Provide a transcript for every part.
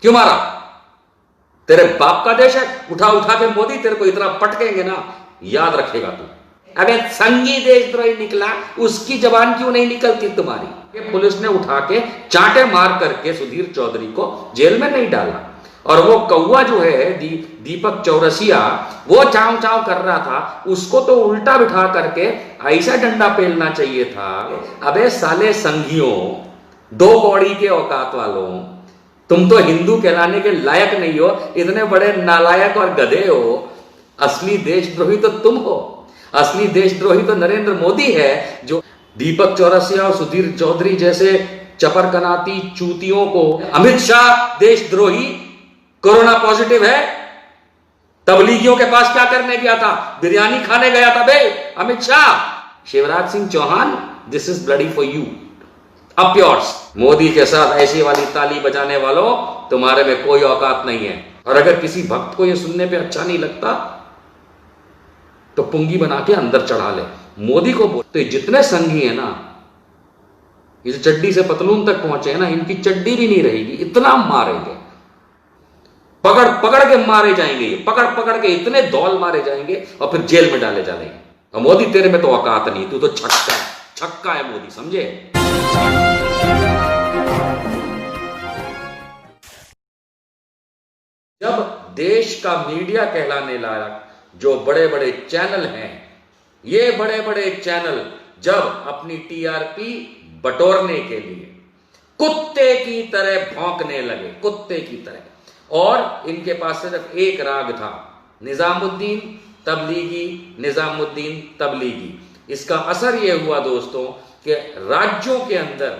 क्यों मारा? तेरे बाप का देश है, उठा उठा के मोदी तेरे को इतना पटकेंगे ना, याद रखेगा तू। अबे संघी देशद्रोही निकला, उसकी जबान क्यों नहीं निकलती तुम्हारी? पुलिस ने उठा के चांटे मार करके सुधीर चौधरी को जेल में नहीं डाला, और वो कौवा जो है दीपक चौरसिया, वो चाव चाव कर रहा था, उसको तो उल्टा बिठा करके ऐसा डंडा पेलना चाहिए था। अबे साले संघियों, दो कौड़ी के औकात वालों, तुम तो हिंदू कहलाने के लायक नहीं हो, इतने बड़े नालायक और गधे हो। असली देशद्रोही तो तुम हो, असली देशद्रोही तो नरेंद्र मोदी है, जो दीपक चौरसिया और सुधीर चौधरी जैसे चपरकनाती चूतियों को। अमित शाह देशद्रोही, कोरोना पॉजिटिव है, तबलीगियों के पास क्या करने गया था? बिरयानी खाने गया था बे Amit Shah. Shivraj Singh Chouhan, this is bloody for you, up yours. Modi के साथ ऐसी वाली ताली बजाने वालों, तुम्हारे में कोई औकात नहीं है। और अगर किसी भक्त को यह सुनने पे अच्छा नहीं लगता तो पुंगी बना के अंदर चढ़ा ले। मोदी को बोल, तो जितने संघी है ना, ये चड्डी से पतलून तक पहुंचे हैं ना, इनकी चड्डी भी नहीं रहेगी, इतना मारेंगे, पकड़ पकड़ के मारे जाएंगे, ये पकड़ पकड़ के इतने दौल मारे जाएंगे और फिर जेल में डाले जाएंगे। और मोदी तेरे में तो औकात नहीं, तू तो छक्का है, छक्का है मोदी, समझे? जब देश का मीडिया कहलाने लायक जो बड़े बड़े चैनल हैं, ये बड़े बड़े चैनल जब अपनी टीआरपी बटोरने के लिए कुत्ते की तरह भौंकने लगे, कुत्ते की तरह, और इनके पास सिर्फ एक राग था, निजामुद्दीन तबलीगी, निजामुद्दीन तबलीगी। इसका असर यह हुआ दोस्तों कि राज्यों के अंदर,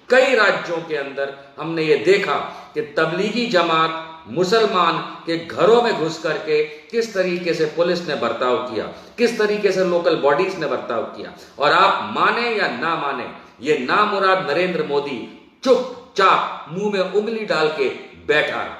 कई राज्यों के अंदर हमने ये देखा कि तबलीगी जमात मुसलमान के घरों में घुस करके किस तरीके से पुलिस ने बर्ताव किया, किस तरीके से लोकल बॉडीज ने बर्ताव किया। और आप माने या ना माने, ये नामुराद नरेंद्र मोदी चुपचाप मुंह में उंगली डाल के बैठा रहा।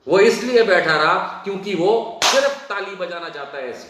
वो इसलिए बैठा रहा क्योंकि वो सिर्फ ताली बजाना चाहता है, ऐसे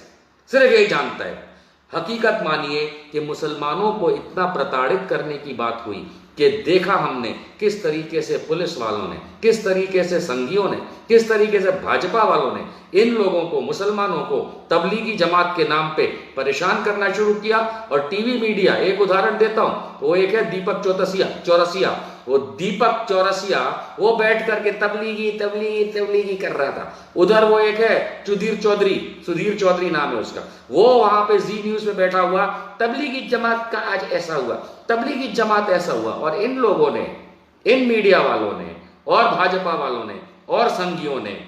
सिर्फ यही जानता है। हकीकत मानिए कि मुसलमानों को इतना प्रताड़ित करने की बात हुई कि देखा हमने किस तरीके से पुलिस वालों ने, किस तरीके से संघियों ने, किस तरीके से भाजपा वालों ने इन लोगों को, मुसलमानों को तबलीगी जमात के नाम पे परेशान करना शुरू किया। और टीवी मीडिया, एक उदाहरण देता हूं, वो एक है दीपक चौरसिया, वो दीपक चौरसिया वो बैठ करके तबलीगी तबलीगी तबलीगी कर रहा था। उधर वो एक है सुधीर चौधरी नाम है उसका, वो वहां पे जी न्यूज में बैठा हुआ, तबलीगी जमात का आज ऐसा हुआ, तबलीगी जमात ऐसा हुआ। और इन लोगों ने, इन मीडिया वालों ने और भाजपा वालों ने और संघियों ने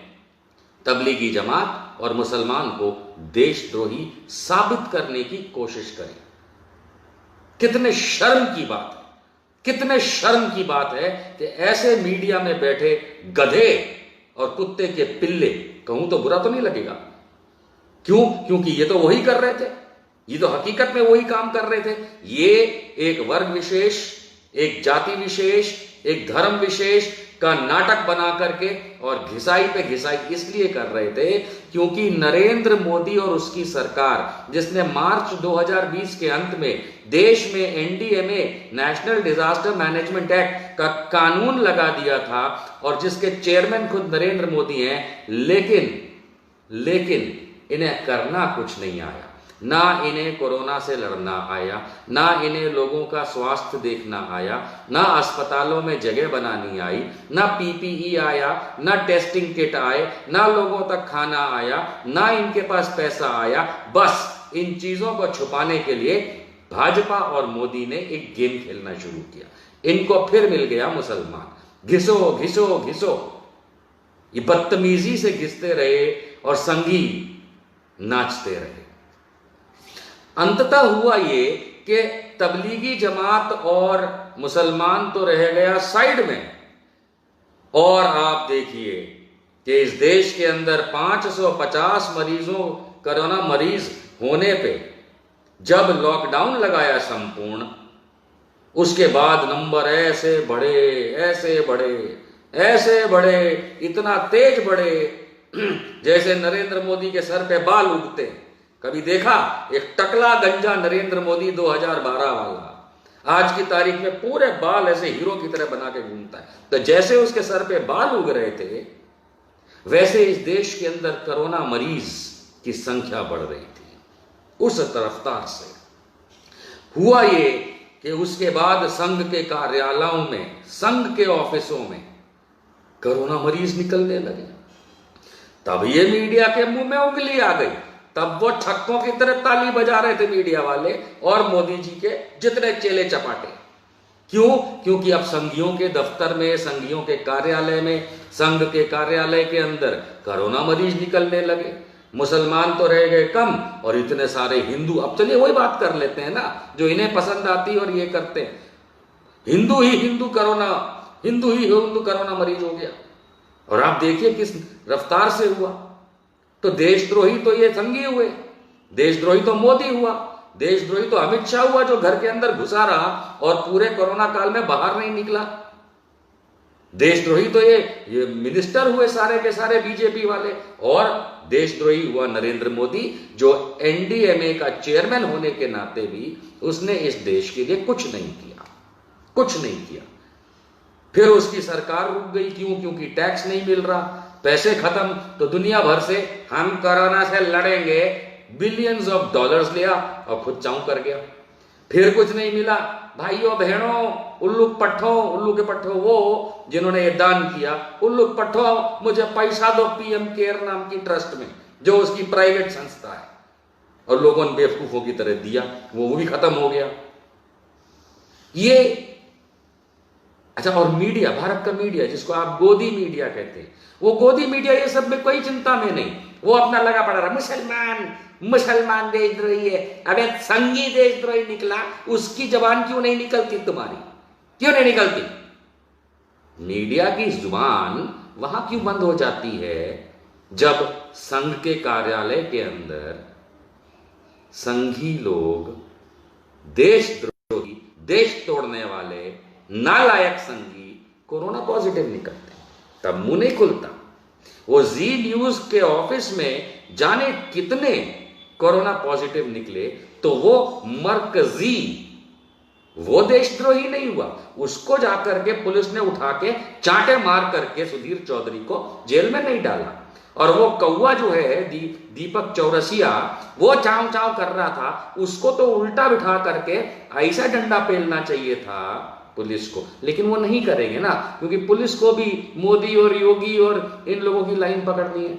तबलीगी जमात और मुसलमान को देशद्रोही साबित करने की कोशिश करी। कितने शर्म की बात है, कितने शर्म की बात है कि ऐसे मीडिया में बैठे गधे और कुत्ते के पिल्ले, कहूं तो बुरा तो नहीं लगेगा, क्यों? क्योंकि ये तो वही कर रहे थे, ये तो हकीकत में वही काम कर रहे थे। ये एक वर्ग विशेष, एक जाति विशेष, एक धर्म विशेष का नाटक बना करके और घिसाई पे घिसाई इसलिए कर रहे थे क्योंकि नरेंद्र मोदी और उसकी सरकार, जिसने मार्च 2020 के अंत में देश में NDMA, national disaster management act का कानून लगा दिया था और जिसके चेयरमैन खुद नरेंद्र मोदी हैं, लेकिन इन्हें करना कुछ नहीं आया। ना इन्हें कोरोना से लड़ना आया, ना इन्हें लोगों का स्वास्थ्य देखना आया, ना अस्पतालों में जगह बनानी आई, ना पीपीई आया, ना टेस्टिंग किट आए, ना लोगों तक खाना आया, ना इनके पास पैसा आया। बस इन चीजों को छुपाने के लिए भाजपा और मोदी ने एक गेम खेलना शुरू किया। इनको फिर मिल गया मुसलमान, घिसो घिसो घिसो। ये बदतमीजी से घिसते रहे और संघी नाचते रहे। अंततः हुआ ये कि तबलीगी जमात और मुसलमान तो रह गया साइड में, और आप देखिए कि इस देश के अंदर 550 मरीजों, कोरोना मरीज होने पे जब लॉकडाउन लगाया संपूर्ण, उसके बाद नंबर ऐसे बढ़े, इतना तेज बढ़े जैसे नरेंद्र मोदी के सर पे बाल उगते। कभी देखा एक टकला गंजा नरेंद्र मोदी 2012 वाला, आज की तारीख में पूरे बाल ऐसे हीरो की तरह बना के घूमता है। तो जैसे उसके सर पे बाल उग रहे थे, वैसे इस देश के अंदर कोरोना मरीज की संख्या बढ़ रही थी उस रफ्तार से। हुआ ये कि उसके बाद संघ के कार्यालयों में, संघ के ऑफिसों में कोरोना मरीज निकलने लगे। तब ये मीडिया के मुंह में उंगली आ गई, तब वो ठक्कों की तरह ताली बजा रहे थे मीडिया वाले और मोदी जी के जितने चेले चपाटे। क्यों? क्योंकि अब संघियों के दफ्तर में, संघियों के कार्यालय में, संघ के कार्यालय के अंदर कोरोना मरीज निकलने लगे। मुसलमान तो रह गए कम और इतने सारे हिंदू। अब चलिए वही बात कर लेते हैं ना जो इन्हें पसंद आती है और ये करते हैं। हिंदू ही हिंदू कोरोना मरीज हो गया। और आप देखिए किस रफ्तार से हुआ। तो देशद्रोही तो ये संघी हुए, देशद्रोही तो मोदी हुआ, देशद्रोही तो अमित शाह हुआ जो घर के अंदर घुसा रहा और पूरे कोरोना काल में बाहर नहीं निकला। देशद्रोही तो ये मिनिस्टर हुए सारे के सारे बीजेपी वाले। और देशद्रोही हुआ नरेंद्र मोदी जो एनडीएमए का चेयरमैन होने के नाते भी उसने इस देश के लिए कुछ नहीं किया। फिर उसकी सरकार रुक गई। क्यों? क्योंकि टैक्स नहीं मिल रहा, पैसे खत्म। तो दुनिया भर से हम कोरोना से लड़ेंगे, बिलियंस ऑफ डॉलर्स लिया और खुद चाऊ कर गया। फिर कुछ नहीं मिला। भाइयों बहनों, उल्लू के पट्ठों वो जिन्होंने ये दान किया, उल्लू पट्ठों मुझे पैसा दो पीएम केयर नाम की ट्रस्ट में जो उसकी प्राइवेट संस्था है। और लोगों ने बेवकूफों की तरह दिया, वो भी खत्म हो गया। ये अच्छा। और मीडिया, भारत का मीडिया जिसको आप गोदी मीडिया कहते हैं, वो गोदी मीडिया ये सब में कोई चिंता में नहीं। वो अपना लगा पड़ा रहा, मुसलमान देशद्रोही है। अबे संघी देशद्रोही निकला, उसकी जबान क्यों नहीं निकलती तुम्हारी? क्यों नहीं निकलती? मीडिया की जुबान वहां क्यों बंद हो जाती है जब संघ के कार्यालय के अंदर संघी लोग, देशद्रोही, देश तोड़ने वाले नालायक संघी कोरोना पॉजिटिव निकलते हैं, तब मुंह नहीं खुलता। वो जी न्यूज के ऑफिस में जाने कितने कोरोना पॉजिटिव निकले, तो वो मरकजी, वो देशद्रोही नहीं हुआ। उसको जाकर के पुलिस ने उठा के चांटे मार करके सुधीर चौधरी को जेल में नहीं डाला। और वो कौवा जो है दीपक चौरसिया, वो चाव चाव कर रहा था, उसको तो उल्टा बिठा करके ऐसा डंडा पेलना चाहिए था पुलिस को। लेकिन वो नहीं करेंगे ना, क्योंकि पुलिस को भी मोदी और योगी और इन लोगों की लाइन पकड़नी है।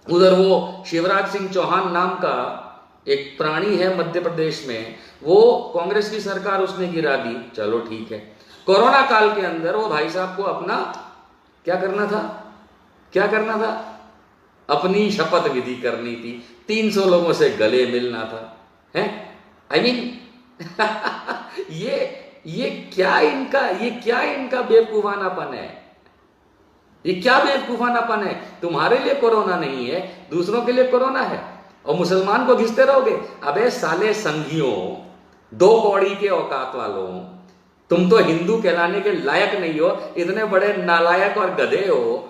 उधर वो शिवराज सिंह चौहान नाम का एक प्राणी है मध्य प्रदेश में, वो कांग्रेस की सरकार उसने गिरा दी, चलो ठीक है। कोरोना काल के अंदर वो भाई साहब को अपना क्या करना था? अपनी शपथ विधि करनी थी, 300 लोगों से गले मिलना था, है? आई मीन ये क्या इनका बेवकूफानापन है? ये क्या बेवकूफानापन है? तुम्हारे लिए कोरोना नहीं है, दूसरों के लिए कोरोना है और मुसलमान को घिसते रहोगे। अबे साले संघियों, 2 कौड़ी के औकात वालों, तुम तो हिंदू कहलाने के लायक नहीं हो, इतने बड़े नालायक और गधे हो।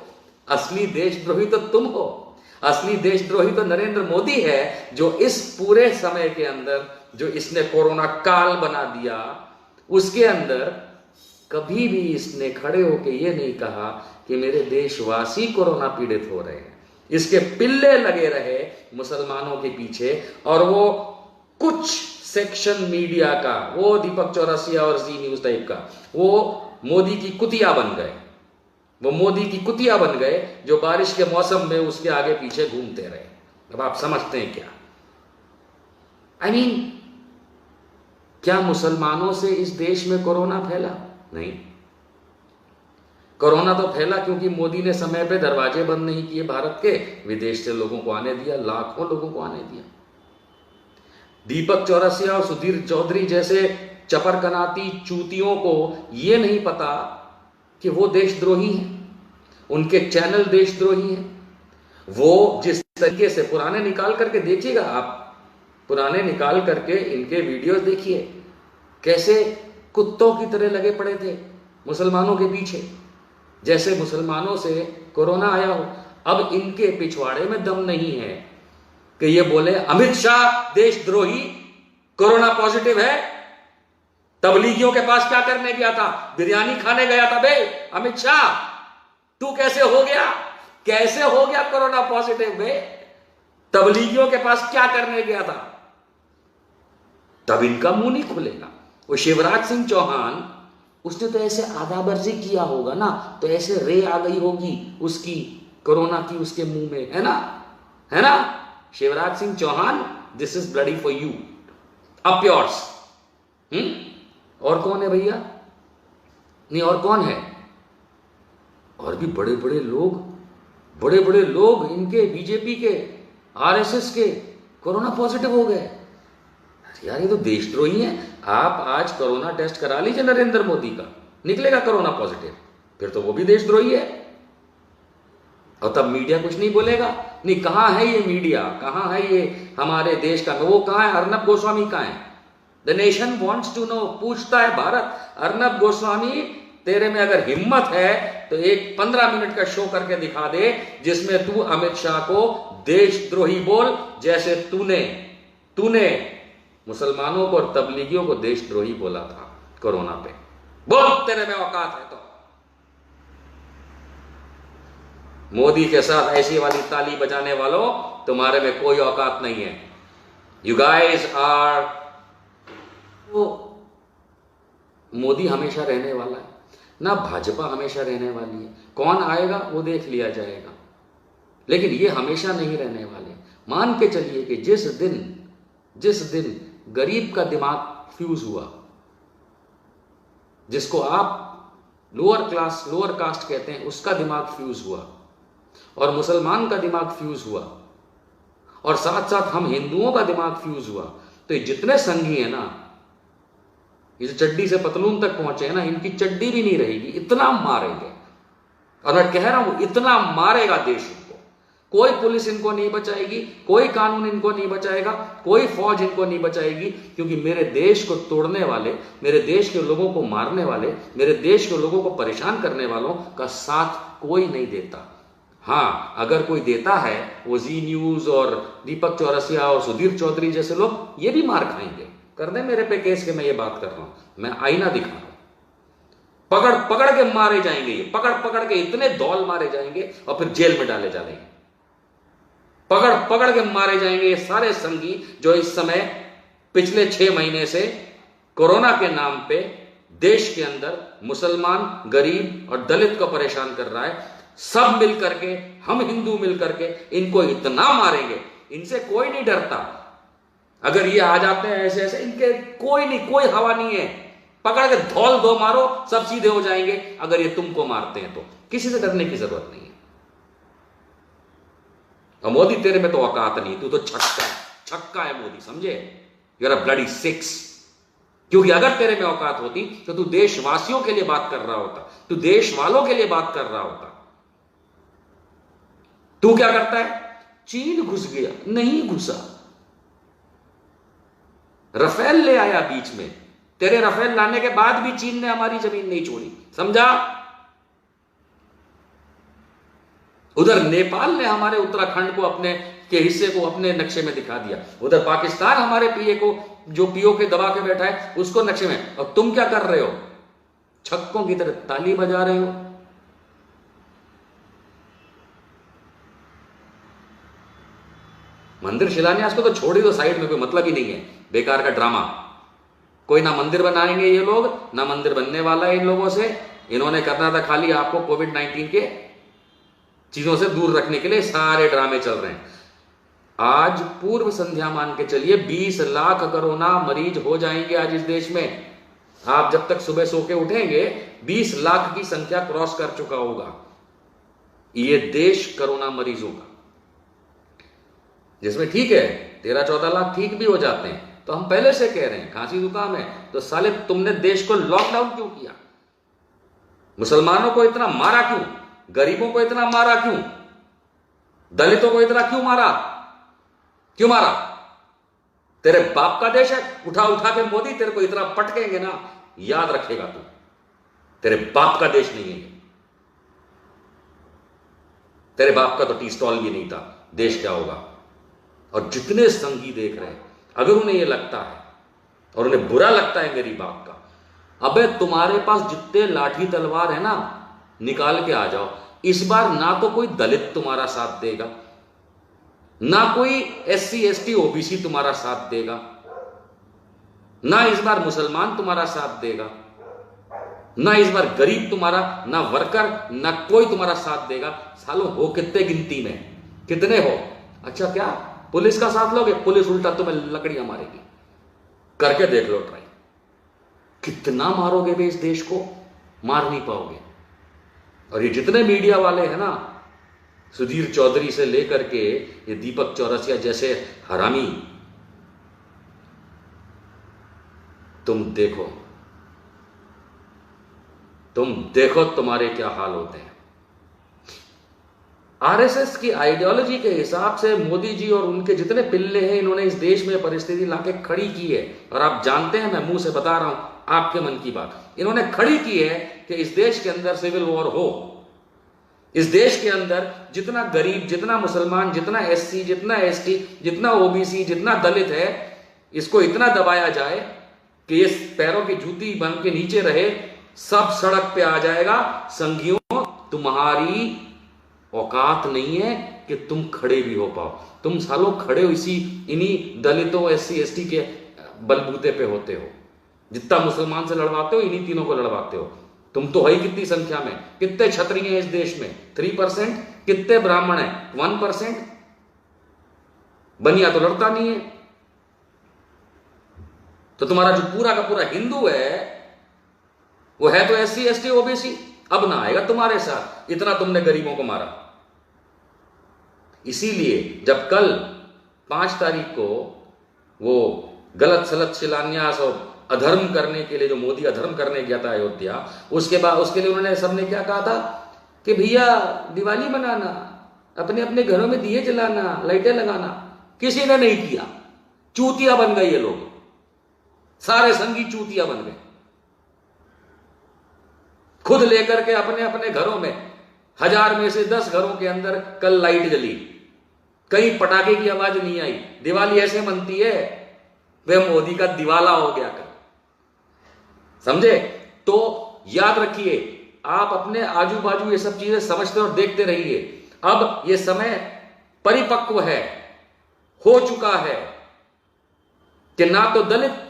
असली देशद्रोही तो तुम हो। असली देशद्रोही तो नरेंद्र मोदी है जो इस पूरे समय के अंदर, जो इसने कोरोना काल बना दिया, उसके अंदर कभी भी इसने खड़े होकर यह नहीं कहा कि मेरे देशवासी कोरोना पीड़ित हो रहे हैं। इसके पिल्ले लगे रहे मुसलमानों के पीछे। और वो कुछ सेक्शन मीडिया का, वो दीपक चौरसिया और जी न्यूज टाइप का, वो मोदी की कुतिया बन गए जो बारिश के मौसम में उसके आगे पीछे घूमते रहे। अब आप समझते हैं क्या? आई मीन क्या मुसलमानों से इस देश में कोरोना फैला? नहीं। कोरोना तो फैला क्योंकि मोदी ने समय पे दरवाजे बंद नहीं किए भारत के, विदेश से लोगों को आने दिया, लाखों लोगों को आने दिया। दीपक चौरसिया और सुधीर चौधरी जैसे चपरकनाती चूतियों को यह नहीं पता कि वो देशद्रोही हैं, उनके चैनल देशद्रोही हैं। वो जिस तरीके से पुराने निकाल करके देखिएगा, आप पुराने निकाल करके इनके वीडियोस देखिए, कैसे कुत्तों की तरह लगे पड़े थे मुसलमानों के पीछे, जैसे मुसलमानों से कोरोना आया हो। अब इनके पिछवाड़े में दम नहीं है कि ये बोले अमित शाह देशद्रोही, कोरोना पॉजिटिव है। तबलीगियों के पास क्या करने गया था? बिरयानी खाने गया था बे अमित शाह। तू कैसे हो गया, कैसे हो गया कोरोना पॉजिटिव बे? तबलीगियों के पास क्या करने गया था? तब इनका मुंह नहीं खुलेगा। वो शिवराज सिंह चौहान, उसने तो ऐसे आधा बर्जी किया होगा ना, तो ऐसे रे आ गई होगी उसकी कोरोना की उसके मुंह में, है ना, है ना? Shivraj Singh Chouhan, this is bloody for you, up yours. और कौन है भैया? नहीं, और कौन है? और भी बड़े बड़े लोग इनके बीजेपी के, आरएसएस के कोरोना पॉजिटिव हो गए। यार ये तो देशद्रोही है। आप आज कोरोना टेस्ट करा लीजिए नरेंद्र मोदी का, निकलेगा कोरोना पॉजिटिव, फिर तो वो भी देशद्रोही है। और तब मीडिया कुछ नहीं बोलेगा। नहीं, कहां है ये मीडिया, कहां है ये हमारे देश का, वो कहां है? अर्नब गोस्वामी कहां है? The nation wants to know, पूछता है भारत। अर्नब गोस्वामी, तेरे में अगर हिम्मत है तो एक 15 मिनट का शो करके दिखा दे जिसमें तू अमित शाह को देशद्रोही बोल, जैसे तूने मुसलमानों को और तबलीगियों को देशद्रोही बोला था कोरोना पे। बोल, तेरे में औकात है तो। मोदी के साथ ऐसी वाली ताली बजाने वालों, तुम्हारे में कोई औकात नहीं है। यू गाइस आर, वो मोदी हमेशा रहने वाला है ना, भाजपा हमेशा रहने वाली है। कौन आएगा वो देख लिया जाएगा, लेकिन ये हमेशा नहीं रहने वाले। मान के चलिए कि जिस दिन गरीब का दिमाग फ्यूज हुआ, जिसको आप लोअर कास्ट कहते हैं, उसका दिमाग फ्यूज हुआ, और मुसलमान का दिमाग फ्यूज हुआ, और साथ साथ हम हिंदुओं का दिमाग फ्यूज हुआ, तो ये जितने संघी है ना, ये चड्डी से पतलून तक पहुंचे हैं ना, इनकी चड्डी भी नहीं रहेगी, इतना मारेंगे। और मैं कह रहा हूं, इतना मारेगा देश को। कोई पुलिस इनको नहीं बचाएगी, कोई कानून इनको नहीं बचाएगा, कोई फौज इनको नहीं बचाएगी, क्योंकि मेरे देश को तोड़ने वाले, मेरे देश के लोगों को मारने वाले, मेरे देश के लोगों को परेशान करने वालों का साथ कोई नहीं देता। हाँ, अगर कोई देता है, वो जी न्यूज और दीपक चौरसिया और सुधीर चौधरी जैसे लोग, ये भी मार खाएंगे। कर दे मेरे पे केस के मैं ये बात कर रहा हूं, मैं आईना दिखा रहा हूं। पकड़ पकड़ के मारे जाएंगे, ये पकड़ पकड़ के इतने दौल मारे जाएंगे और फिर जेल में डाले जाएंगे। पकड़ पकड़ के मारे जाएंगे ये सारे संघी जो इस समय पिछले 6 महीने से कोरोना के नाम पे देश के अंदर मुसलमान, गरीब और दलित को परेशान कर रहा है। सब मिल करके, हम हिंदू मिल करके इनको इतना मारेंगे, इनसे कोई नहीं डरता। अगर ये आ जाते हैं ऐसे ऐसे, इनके कोई हवा नहीं है। पकड़ के धौल दो मारो, सब सीधे हो जाएंगे। अगर ये तुमको मारते हैं तो किसी से डरने की जरूरत नहीं है। और मोदी, तेरे में तो औकात नहीं, तू तो छक्का है मोदी, समझे? You are a bloody 6। क्योंकि अगर तेरे में औकात होती तो तू देशवासियों के लिए बात कर रहा होता, तू देश वालों के लिए बात कर रहा होता। तू क्या करता है? चीन घुस गया, नहीं घुसा। रफेल ले आया बीच में, तेरे रफेल लाने के बाद भी चीन ने हमारी जमीन नहीं छोड़ी, समझा? उधर नेपाल ने हमारे उत्तराखंड को, अपने के हिस्से को अपने नक्शे में दिखा दिया। उधर पाकिस्तान हमारे पीए को, जो पीओ के दबा के बैठा है, उसको नक्शे में। और तुम क्या कर रहे हो? छक्कों की तरह ताली बजा रहे हो। मंदिर शिलान्यास को तो छोड़ ही दो साइड में, कोई मतलब ही नहीं है, बेकार का ड्रामा। कोई ना मंदिर बनाएंगे ये लोग, ना मंदिर बनने वाला है इन लोगों से। इन्होंने करना था खाली आपको कोविड-19 के चीजों से दूर रखने के लिए सारे ड्रामे चल रहे हैं। आज पूर्व संध्या मान के चलिए 20 लाख कोरोना मरीज हो जाएंगे आज इस देश में। आप जब तक सुबह सो के उठेंगे 20 लाख की संख्या क्रॉस कर चुका होगा ये देश कोरोना मरीजों का, जिसमें ठीक है 13-14 लाख ठीक भी हो जाते हैं। तो हम पहले से कह रहे हैं खांसी जुकाम है तो साले तुमने देश को लॉकडाउन क्यों किया? मुसलमानों को इतना मारा क्यों? गरीबों को इतना मारा क्यों? दलितों को इतना क्यों मारा? क्यों मारा? तेरे बाप का देश है, उठा उठा के मोदी तेरे को इतना पटकेंगे ना, याद रखेगा तू, तेरे बाप का देश नहीं है। तेरे बाप का तो टी स्टॉल भी नहीं था, देश क्या होगा? और जितने संघी देख रहे हैं, अगर उन्हें यह लगता है और उन्हें बुरा लगता है मेरी बात का, अबे तुम्हारे पास जितने लाठी तलवार है ना, निकाल के आ जाओ। इस बार ना तो कोई दलित तुम्हारा साथ देगा, ना कोई SC ST OBC तुम्हारा साथ देगा, ना इस बार मुसलमान तुम्हारा साथ देगा, ना इस बार गरीब तुम्हारा, ना वर्कर, ना कोई तुम्हारा साथ देगा। सालों हो कितने गिनती में, कितने हो? अच्छा क्या पुलिस का साथ लोगे? पुलिस उल्टा तुम्हें लकड़ियां मारेगी। करके देख लो ट्राई। कितना मारोगे बे इस देश को? मार नहीं पाओगे। और ये जितने मीडिया वाले हैं ना, सुधीर चौधरी से लेकर के ये दीपक चौरसिया जैसे हरामी, तुम देखो तुम्हारे क्या हाल होते हैं। RSS की आइडियोलॉजी के हिसाब से मोदी जी और उनके जितने पिल्ले हैं, इन्होंने इस देश में परिस्थिति लाके खड़ी की है। और आप जानते हैं, मैं मुंह से बता रहा हूं आपके मन की बात, इन्होंने खड़ी की है कि इस देश के अंदर सिविल वॉर हो। इस देश के अंदर जितना गरीब, जितना मुसलमान, जितना SC, जितना ST, जितना OBC, जितना दलित है, इसको इतना दबाया जाए कि ये पैरों की जूती बन के नीचे रहे, सब सड़क पे आ जाएगा। संघियों, तुम्हारी औकात नहीं है कि तुम खड़े भी हो पाओ। तुम सालों खड़े हो इन्हीं दलितों, SC ST के बलबूते पे होते हो। जितना मुसलमान से लड़वाते हो, इन्हीं तीनों को लड़वाते हो। तुम तो है कितनी संख्या में, कितने क्षत्रिय हैं इस देश में? 3%। कितने ब्राह्मण हैं? 1%। बनिया तो लड़ता नहीं है। तो तुम्हारा जो पूरा का पूरा हिंदू है, वो है तो SC ST OBC। अब ना आएगा तुम्हारे साथ, इतना तुमने गरीबों को मारा। इसीलिए जब कल 5 तारीख को वो गलत सलत शिलान्यास और अधर्म करने के लिए, जो मोदी अधर्म करने गया था अयोध्या, उसके बाद उसके लिए उन्होंने सबने क्या कहा था कि भैया दिवाली मनाना, अपने अपने घरों में दिए जलाना, लाइटें लगाना। किसी ने नहीं किया। चूतिया बन गए ये लोग, सारे संगी चूतिया बन गए। खुद लेकर के अपने अपने घरों में 1000 में से 10 घरों के अंदर कल लाइट जली, कहीं पटाखे की आवाज नहीं आई। दिवाली ऐसे मनती है वे मोदी का दिवाला हो गया कल, समझे? तो याद रखिए, आप अपने आजू बाजू ये सब चीजें समझते और देखते रहिए। अब ये समय परिपक्व है, हो चुका है कि ना तो दलित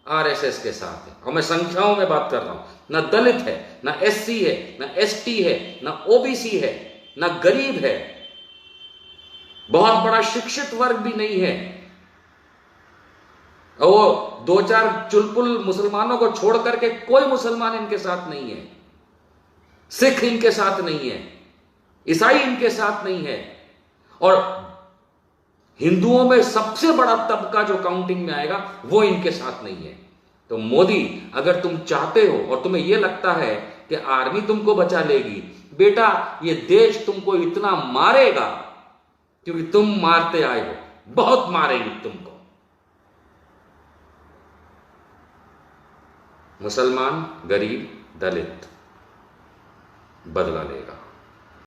RSS के साथ है, और मैं संख्याओं में बात कर रहा हूं, ना दलित है, ना SC है, ना ST है, ना OBC है, ना गरीब है, बहुत बड़ा शिक्षित वर्ग भी नहीं है। और वो 2-4 चुलपुल मुसलमानों को छोड़ करके कोई मुसलमान इनके साथ नहीं है, सिख इनके साथ नहीं है, ईसाई इनके साथ नहीं है। और हिंदुओं में सबसे बड़ा तबका जो काउंटिंग में आएगा वो इनके साथ नहीं है। तो मोदी, अगर तुम चाहते हो और तुम्हें यह लगता है कि आर्मी तुमको बचा लेगी, बेटा ये देश तुमको इतना मारेगा, क्योंकि तुम मारते आए हो, बहुत मारेंगे तुमको। मुसलमान, गरीब, दलित बदला लेगा।